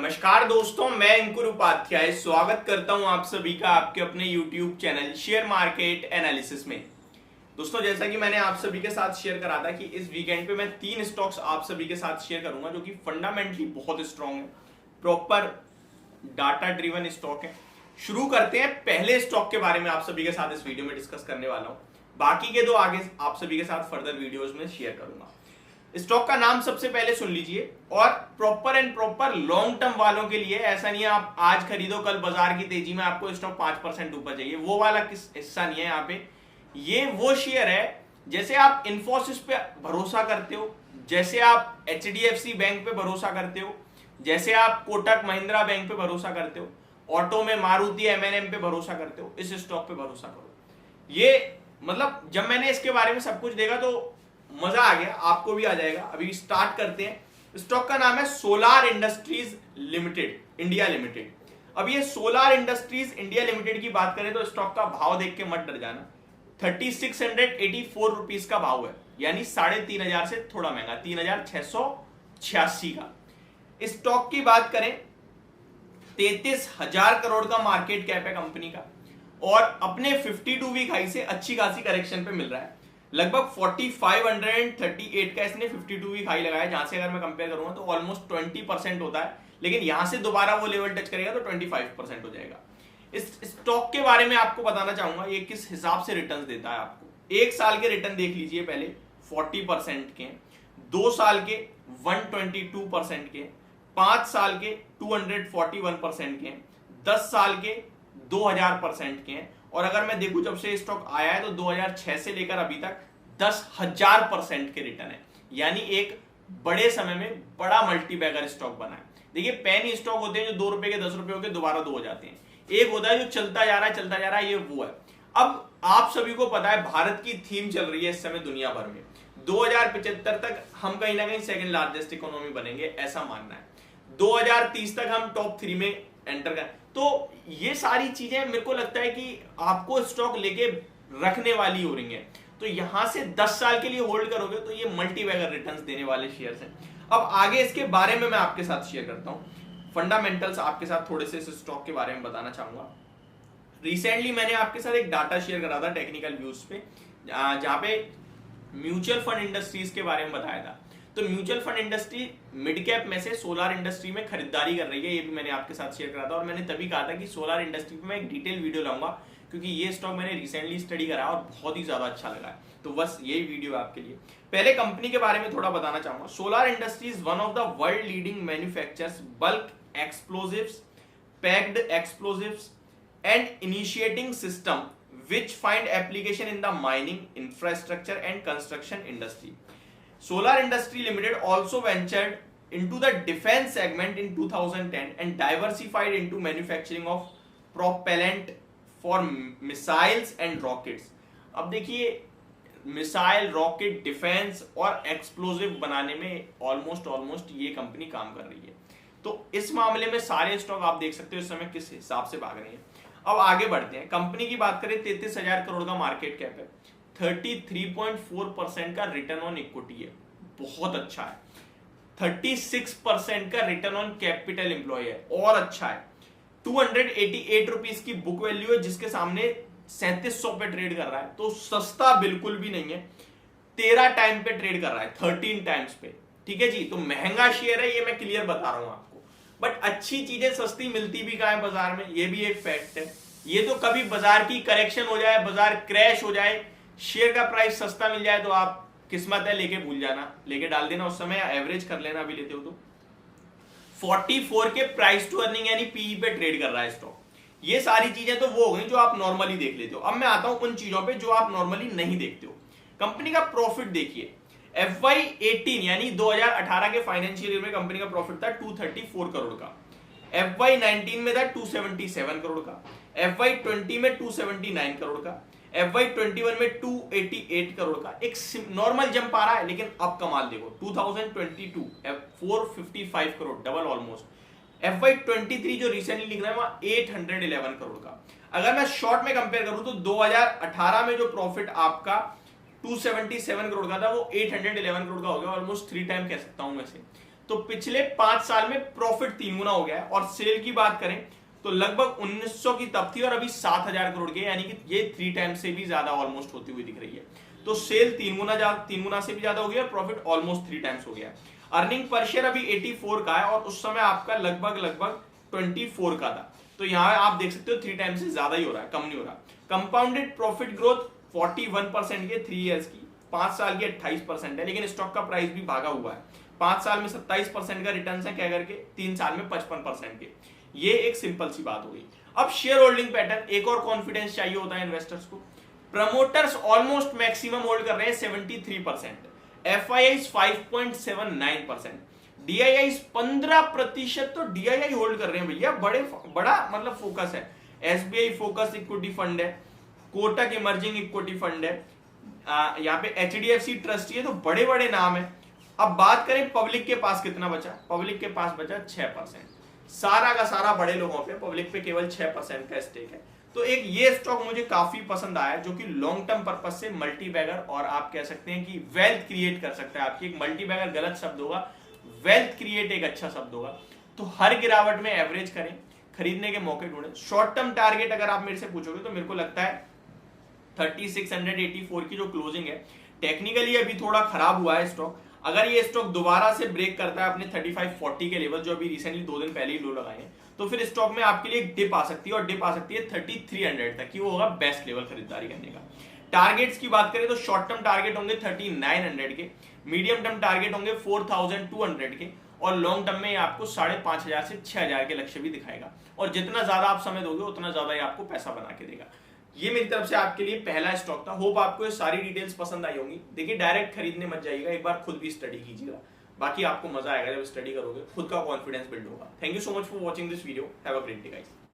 नमस्कार दोस्तों, मैं अंकुर उपाध्याय स्वागत करता हूं आप सभी का आपके अपने YouTube channel share market analysis में। दोस्तों, जैसा कि मैंने आप सभी के साथ शेयर करा था कि इस वीकेंड पे मैं 3 स्टॉक्स आप सभी के साथ शेयर करूंगा जो कि फंडामेंटली बहुत स्ट्रांग है, प्रॉपर डाटा ड्रिवन स्टॉक है। शुरू करते हैं। पहले स्टॉक के बारे में आप सभी के साथ इस वीडियो में डिस्कस करने वाला हूं, बाकी के दो आगे आप सभी के साथ फर्दर वीडियोज में शेयर करूंगा। स्टॉक का नाम सबसे पहले सुन लीजिए और प्रॉपर लॉन्ग टर्म वालों के लिए, ऐसा नहीं है आप आज खरीदो कल बाजार की तेजी में आपको स्टॉक 5% ऊपर चाहिए, वो वाला किस हिस्सा नहीं है यहाँ पे। ये वो शेयर है जैसे आप इन्फोसिस पे भरोसा करते हो, जैसे आप HDFC बैंक पे भरोसा करते हो, जैसे आप कोटक महिंद्रा बैंक पे भरोसा करते हो, ऑटो में मारुति M&M पे भरोसा करते हो, इस स्टॉक पे भरोसा करो। ये मतलब जब मैंने इसके बारे में सब कुछ देखा तो मजा आ गया, आपको भी आ जाएगा। अभी स्टार्ट करते हैं। स्टॉक का नाम है solar industries limited India limited. अब ये सोलार इंडस्ट्रीज इंडिया लिमिटेड की बात करें तो स्टॉक का भाव देख के मत डर जाना। 3684 रुपीज का भाव है, यानी 3500 से थोड़ा महंगा, 3686 का। स्टॉक की बात करें 33,000 करोड़ का मार्केट कैप है कंपनी का और अपने 52 वीक हाई से अच्छी खासी करेक्शन पे मिल रहा है। लगभग 4538 का इसने 52 वीक हाई लगाया, जहां से अगर मैं कंपेयर करूंगा तो ऑलमोस्ट 20% होता है, लेकिन यहां से दोबारा वो लेवल टच करेगा तो 25% हो जाएगा। इस स्टॉक के बारे में आपको बताना चाहूंगा ये किस हिसाब से रिटर्न देता है आपको। 1 साल के रिटर्न देख लीजिए पहले 40% के, 2 साल के 122% के, 5 साल के 241% के, 10 साल के 2000% के, और अगर मैं देखूं जब से स्टॉक आया है तो 2006 से लेकर अभी तक 10,000% के रिटर्न है, यानी एक बड़े समय में बड़ा मल्टीबैगर स्टॉक बना है। देखिए, पेनी स्टॉक होते हैं जो 2 रुपए के 10 रुपए होकर दोबारा 2 हो जाते हैं, एक होता है जो चलता जा रहा है, ये वो है। अब आप सभी को पता है भारत की थीम चल रही है इस समय दुनिया भर में, 2075 तक हम कहीं ना कहीं सेकंड लार्जेस्ट इकोनॉमी बनेंगे, ऐसा मानना है। 2030 तक हम टॉप 3 में एंटर कर, तो ये सारी चीजें मेरे को लगता है कि आपको स्टॉक लेके रखने वाली हो रही हैं। तो यहां से 10 साल के लिए होल्ड करोगे तो ये मल्टीबैगर रिटर्न्स देने वाले शेयर्स हैं। अब आगे इसके बारे में मैं आपके साथ शेयर करता हूं, फंडामेंटल्स आपके साथ थोड़े से इस स्टॉक के बारे में बताना चाहूंगा। रिसेंटली मैंने आपके साथ एक डाटा शेयर करा था टेक्निकल व्यूज पे, जहां पे म्यूचुअल फंड इंडस्ट्रीज के बारे में बताया था। तो mutual fund industry mid cap में से सोलार इंडस्ट्री में खरीदारी कर रही है, ये भी मैंने आपके साथ शेयर करा था। और मैंने तभी कहा था कि सोलार इंडस्ट्री पे मैं एक डिटेल वीडियो लाऊंगा, क्योंकि ये स्टॉक मैंने रिसेंटली स्टडी करा और बहुत ही ज्यादा अच्छा लगा है, तो बस यही वीडियो है आपके लिए। पहले कंपनी के बारे में थोड़ा बताना चाहूंगा। Solar industry is one of the world leading manufacturers bulk explosives, packed explosives and initiating system which find application in the mining, infrastructure and construction industry. Solar Industry Limited also ventured into the defense segment in 2010 and diversified into manufacturing of propellant for missiles and rockets. अब देखिए, missile, rocket, defence और explosive बनाने में almost ये company काम कर रही है। तो इस मामले में सारे स्टॉक आप देख सकते हो इस समय किस हिसाब से भाग रहे हैं। अब आगे बढ़ते हैं। कंपनी की बात करें 33,000 करोड़ का मार्केट कैप है, 33.4% का रिटर्न ऑन इक्विटी है, बहुत अच्छा है। 36% का रिटर्न ऑन कैपिटल एम्प्लॉय है, और अच्छा है। 288 रुपीज की बुक वैल्यू है, जिसके सामने 3700 पे ट्रेड कर रहा है, तो सस्ता बिल्कुल भी नहीं है। 13 टाइम पे ट्रेड कर रहा है, 13 टाइम्स पे, ठीक है जी। तो महंगा शेयर है, ये मैं क्लियर बता रहा हूं आपको, बट अच्छी चीजें सस्ती मिलती भी कहां है बाजार में, ये भी एक फैक्ट है। ये तो कभी बाजार की करेक्शन हो जाए, बाजार क्रैश हो जाए, शेयर का प्राइस सस्ता मिल जाए तो आप किस्मत है लेके भूल जाना, लेके डाल देना, उस समय एवरेज कर लेना अभी लेते हो तो। 44 के प्राइस टू अर्निंग यानी पीई पे ट्रेड कर रहा है स्टॉक। ये सारी चीजें तो वो हो गई जो आप नॉर्मली देख लेते हो। अब मैं आता हूं उन चीजों पे जो आप नॉर्मली नहीं देखते हो। कंपनी का प्रॉफिट देखिए, FY18 यानी 2018 के फाइनेंशियल ईयर में कंपनी का प्रॉफिट था 234 करोड़ का, FY19 में था 277 करोड़ का, FY20 में 279 करोड़ का, FY21 में 288 करोड़ का। एक नॉर्मल जंप आ रहा है, लेकिन अब कमाल देखो 2022 455 करोड़, डबल ऑलमोस्ट। FY23 जो रिसेंटली लिख रहा है वहां 811 करोड़ का। अगर मैं शॉर्ट में कंपेयर करूं तो 2018 में जो प्रॉफिट आपका 277 करोड़ का था वो 811 करोड़ का हो गया, ऑलमोस्ट 3 टाइम कह सकता हूं वैसे। तो पिछले 5 साल में प्रॉफिट 3 गुना हो गया है। और सेल की बात करें तो लगभग 1900 की तब थी और अभी 7000 करोड़ की, यानी कि ये 3 टाइम्स से भी ज्यादा ऑलमोस्ट होती हुई दिख रही है। तो सेल 3 गुना से भी ज्यादा हो गया और प्रॉफिट ऑलमोस्ट 3 टाइम्स हो गया। अर्निंग पर शेयर अभी 84 का है और उस समय आपका लगभग 24 का था। तो यहाँ आप देख सकते हो 3 टाइम्स से ज्यादा ही हो रहा है, कम नहीं हो रहा। कंपाउंडेड प्रॉफिट ग्रोथ 41% के 3 इयर्स की, 5 साल की 28% है, लेकिन स्टॉक का प्राइस भी भागा हुआ है। 5 साल में 27% का रिटर्न है, क्या करके 3 साल में 55% के। ये एक सिंपल सी बात हो गई। अब शेयर होल्डिंग पैटर्न, एक और कॉन्फिडेंस चाहिए होता है इन्वेस्टर्स को। प्रमोटर्स ऑलमोस्ट मैक्सिमम होल्ड कर रहे हैं 73%, FIIs 5.79%, DIIs 15%। तो DII होल्ड कर रहे हैं भैया, बड़ा मतलब फोकस है। SBI फोकस इक्विटी फंड है, कोटक इमर्जिंग इक्विटी फंड है, यहाँ पे HDFC ट्रस्टी है, तो बड़े बड़े नाम है। अब बात करें पब्लिक के पास कितना बचा, पब्लिक के पास बचा 6%। सारा का सारा बड़े लोगों पे, पब्लिक पे केवल 6% का स्टेक है। तो एक ये स्टॉक मुझे काफी पसंद आया, जो कि लॉन्ग टर्म पर्पस से मल्टी बैगर और आप कह सकते हैं कि वेल्थ क्रिएट कर सकता है आपकी। एक मल्टी बैगर गलत शब्द होगा, वेल्थ क्रिएट एक अच्छा शब्द होगा। तो हर गिरावट में एवरेज करें, खरीदने के मौके ढूंढें। शॉर्ट टर्म टारगेट अगर आप मेरे से पूछोगे तो मेरे को लगता है 3684 की जो क्लोजिंग है, टेक्निकली अभी थोड़ा खराब हुआ है स्टॉक। अगर ये स्टॉक दोबारा से ब्रेक करता है अपने 3540 के लेवल, जो अभी रिसेंटली 2 दिन पहले ही लो लगाए हैं, तो फिर स्टॉक में आपके लिए एक डिप आ सकती है, और डिप आ सकती है 3300 तक की। वो होगा बेस्ट लेवल खरीदारी करने का। टारगेट्स की बात करें तो शॉर्ट टर्म टारगेट होंगे 3900 के, मीडियम टर्म टारगेट होंगे 4200 के, और लॉन्ग टर्म में आपको 5500 से 6000 के लक्ष्य भी दिखाएगा। और जितना ज्यादा आप समय दोगे उतना ज्यादा ही आपको पैसा बना के देगा। ये मेरी तरफ से आपके लिए पहला स्टॉक था। होप आपको ये सारी डिटेल्स पसंद आई होंगी। देखिए, डायरेक्ट खरीदने मत जाइएगा, एक बार खुद भी स्टडी कीजिएगा, बाकी आपको मजा आएगा जब स्टडी करोगे, खुद का कॉन्फिडेंस बिल्ड होगा। Thank you so much for watching this video. Have a great day guys.